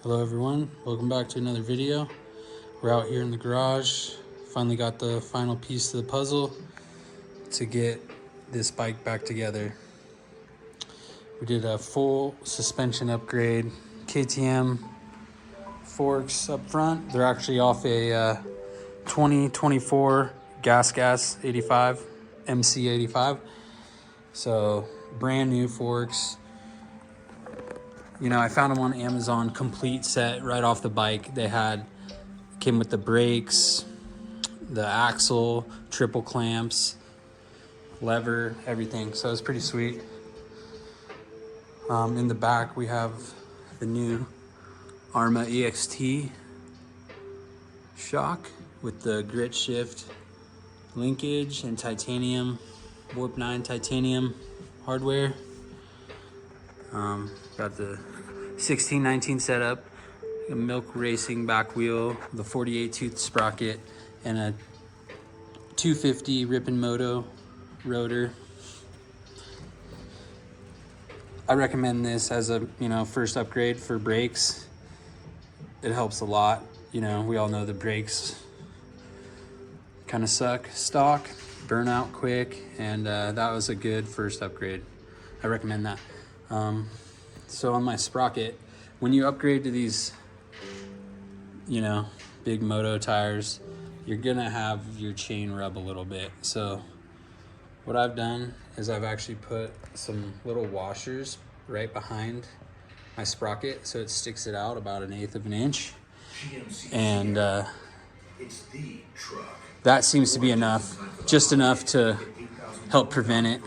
Hello everyone, welcome back to another video. We're out here in the garage. Finally got the final piece to the puzzle to get this bike back together. We did a full suspension upgrade, KTM forks up front. They're actually off a 2024 GasGas 85 MC85. So brand new forks. You know, I found them on Amazon, complete set right off the bike. They came with the brakes, the axle, triple clamps, lever, everything. So it's pretty sweet. In the back, we have the new Arma EXT shock with the GritShift linkage and titanium, Warp 9 titanium hardware. Got the 1619 setup, a milk racing back wheel, the 48 tooth sprocket, and a 250 Ripon Moto rotor. I recommend this as a first upgrade for brakes. It helps a lot. You know, we all know the brakes kind of suck stock, burn out quick, and that was a good first upgrade. I recommend that. So on my sprocket, when you upgrade to these, big moto tires, you're gonna have your chain rub a little bit. So what I've done is I've actually put some little washers right behind my sprocket so it sticks it out about 1/8 of an inch. And that seems to be enough, just enough to help prevent it.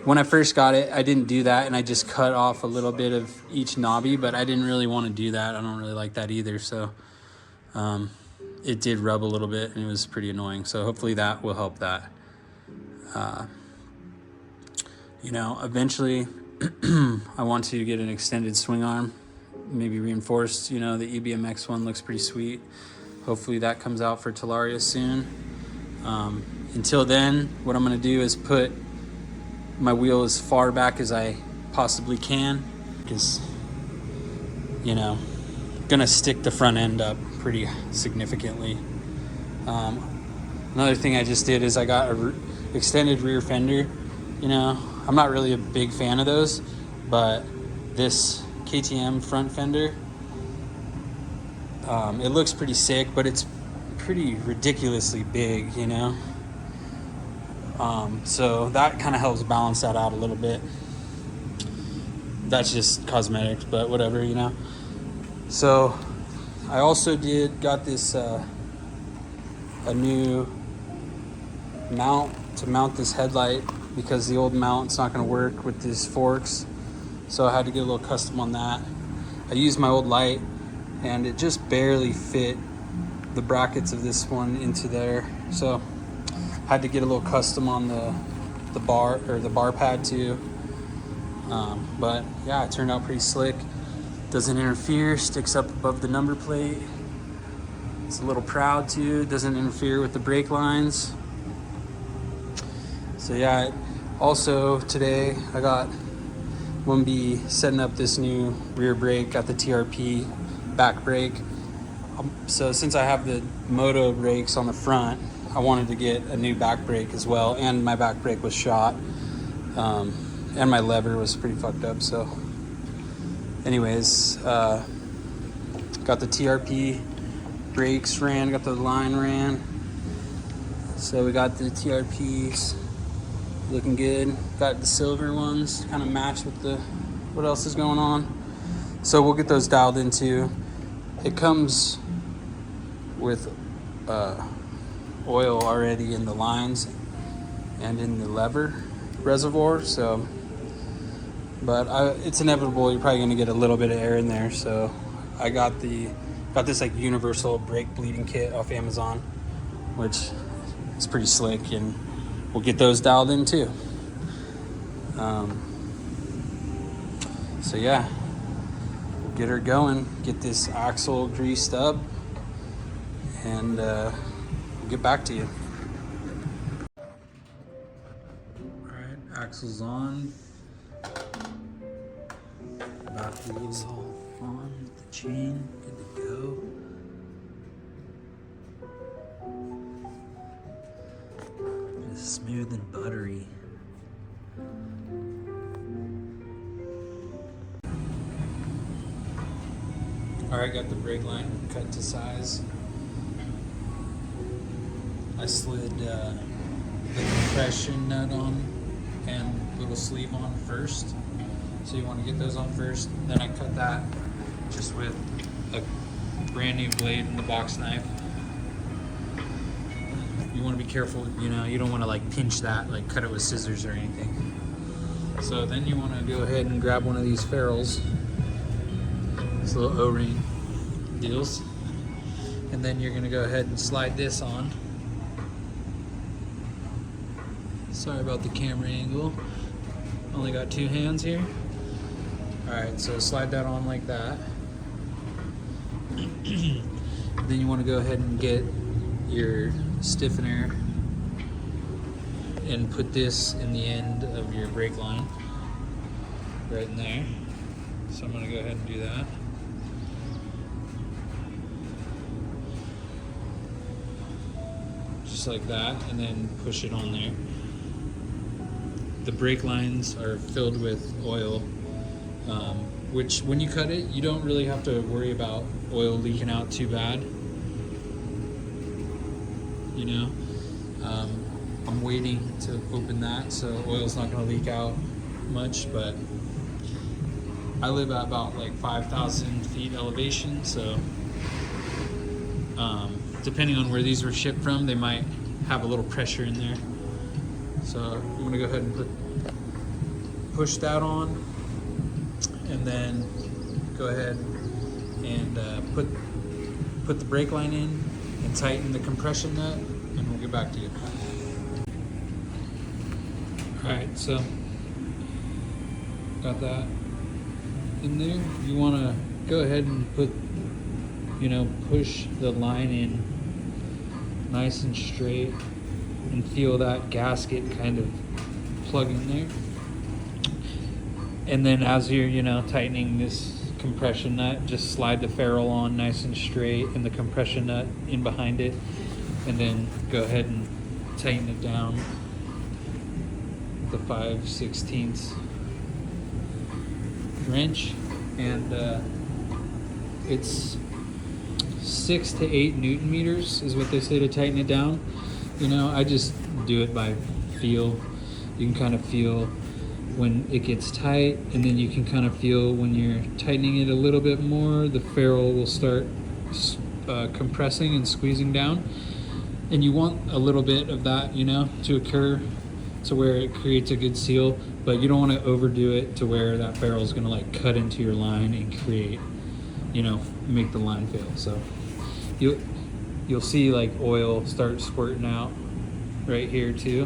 When I first got it, I didn't do that, and I just cut off a little bit of each knobby, but I didn't really want to do that. I don't really like that either, so it did rub a little bit, and it was pretty annoying. So hopefully that will help that. Eventually I want to get an extended swing arm, maybe reinforced. The EBMX one looks pretty sweet. Hopefully that comes out for Talaria soon. Until then, what I'm going to do is put my wheel as far back as I possibly can, because gonna stick the front end up pretty significantly. Another thing I just did is I got a extended rear fender. I'm not really a big fan of those, but this KTM front fender, it looks pretty sick, but it's pretty ridiculously big, so that kind of helps balance that out a little bit. That's just cosmetics, but whatever, So I also got this a new mount to mount this headlight, because the old mount's not going to work with these forks. So I had to get a little custom on that. I used my old light, and it just barely fit the brackets of this one into there. So had to get a little custom on the bar, or the bar pad too. But yeah, it turned out pretty slick. Doesn't interfere, sticks up above the number plate. It's a little proud too, doesn't interfere with the brake lines. So yeah, also today we'll be setting up this new rear brake, got the TRP back brake. So since I have the moto brakes on the front, I wanted to get a new back brake as well, and my back brake was shot, and my lever was pretty fucked up. So anyways, got the TRP brakes ran, got the line ran. So we got the TRPs looking good. Got the silver ones, kind of match with what else is going on. So we'll get those dialed in too. It comes with oil already in the lines and in the lever reservoir, so it's inevitable. You're probably going to get a little bit of air in there. So I got this like universal brake bleeding kit off Amazon, which is pretty slick, and we'll get those dialed in too. So yeah, we'll get her going, get this axle greased up, and we'll get back to you. All right, axle's on. Got these all on with the chain, good to go. Just smooth and buttery. Alright, got the brake line cut to size. I slid the compression nut on and little sleeve on first. So you want to get those on first. Then I cut that just with a brand new blade and the box knife. You want to be careful, you know, you don't want to like pinch that, like cut it with scissors or anything. So then you want to go ahead and grab one of these ferrules. These little O-ring deals, and then you're going to go ahead and slide this on. Sorry about the camera angle, only got two hands here. Alright, so slide that on like that. Then you want to go ahead and get your stiffener and put this in the end of your brake line, right in there. So I'm going to go ahead and do that. Just like that, and then push it on there. The brake lines are filled with oil, which when you cut it, you don't really have to worry about oil leaking out too bad. You know, I'm waiting to open that, so oil's not going to leak out much, but I live at about like 5,000 feet elevation, so depending on where these were shipped from, they might have a little pressure in there. So I'm going to go ahead and push that on, and then go ahead and put the brake line in and tighten the compression nut, and we'll get back to you. Alright, so got that in there. You want to go ahead and push the line in nice and straight and feel that gasket kind of plug in there. And then as you're, tightening this compression nut, just slide the ferrule on nice and straight and the compression nut in behind it, and then go ahead and tighten it down with the 5/16 wrench. And it's 6 to 8 Newton meters is what they say to tighten it down. I just do it by feel. You can kind of feel when it gets tight, and then you can kind of feel when you're tightening it a little bit more, the ferrule will start compressing and squeezing down. And you want a little bit of that, to occur to where it creates a good seal, but you don't want to overdo it to where that ferrule is going to like cut into your line and create, make the line fail. So you'll see like oil start squirting out right here too,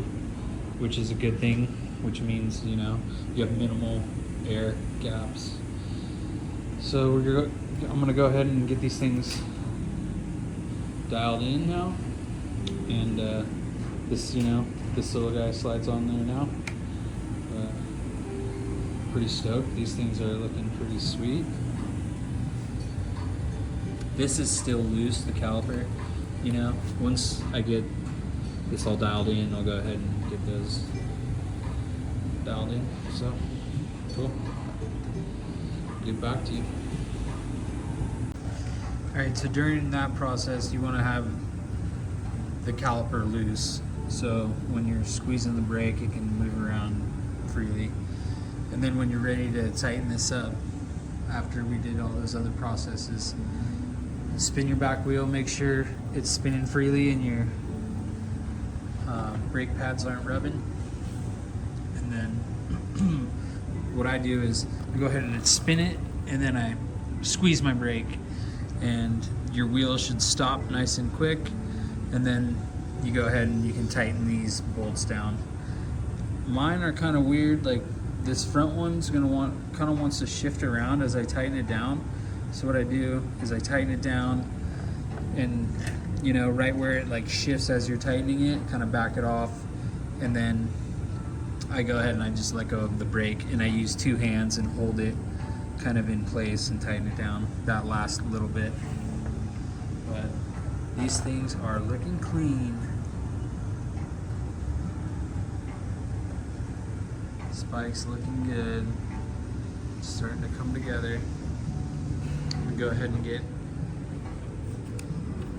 which is a good thing, which means you have minimal air gaps. So I'm gonna go ahead and get these things dialed in now, and this little guy slides on there now. Pretty stoked. These things are looking pretty sweet. This is still loose, the caliper. Once I get this all dialed in, I'll go ahead and get those dialed in. So, cool. Get back to you. Alright, so during that process, you want to have the caliper loose. So when you're squeezing the brake, it can move around freely. And then when you're ready to tighten this up, after we did all those other processes, spin your back wheel, make sure it's spinning freely and your brake pads aren't rubbing. And then what I do is I go ahead and spin it, and then I squeeze my brake, and your wheel should stop nice and quick, and then you go ahead and you can tighten these bolts down. Mine are kind of weird, like this front one's kind of wants to shift around as I tighten it down. So what I do is I tighten it down, and right where it like shifts as you're tightening it, kind of back it off, and then I go ahead and I just let go of the brake, and I use two hands and hold it kind of in place and tighten it down that last little bit. But these things are looking clean. Spike's looking good. It's starting to come together. I'm gonna go ahead and get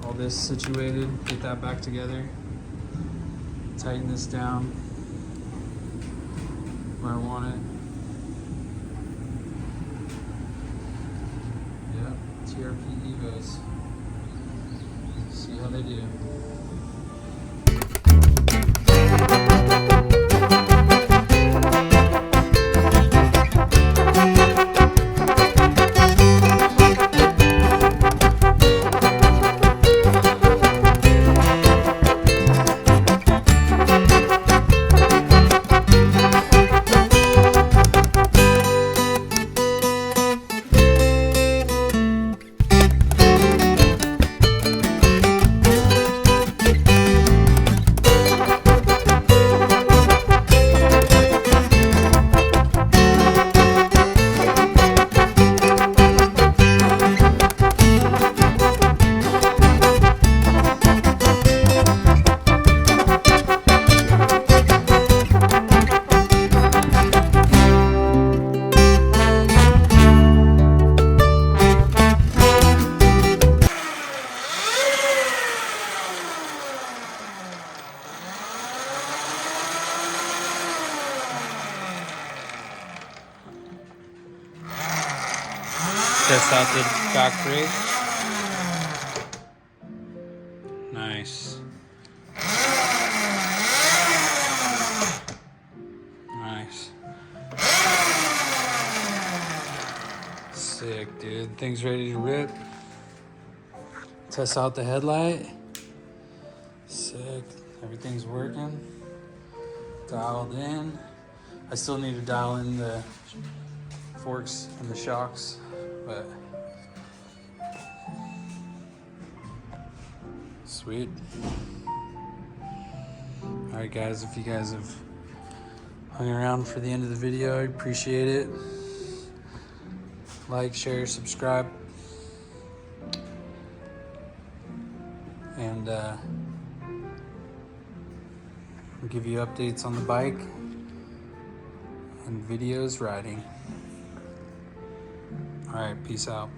all this situated, get that back together, tighten this down where I want it. Yep, TRP Evos. See how they do. Test out the back brake. Nice. Nice. Sick, dude. Thing's ready to rip. Test out the headlight. Sick. Everything's working. Dialed in. I still need to dial in the forks and the shocks, but sweet. Alright guys, if you guys have hung around for the end of the video, I appreciate it. Like, share, subscribe, and I'll give you updates on the bike and videos riding. Alright, peace out.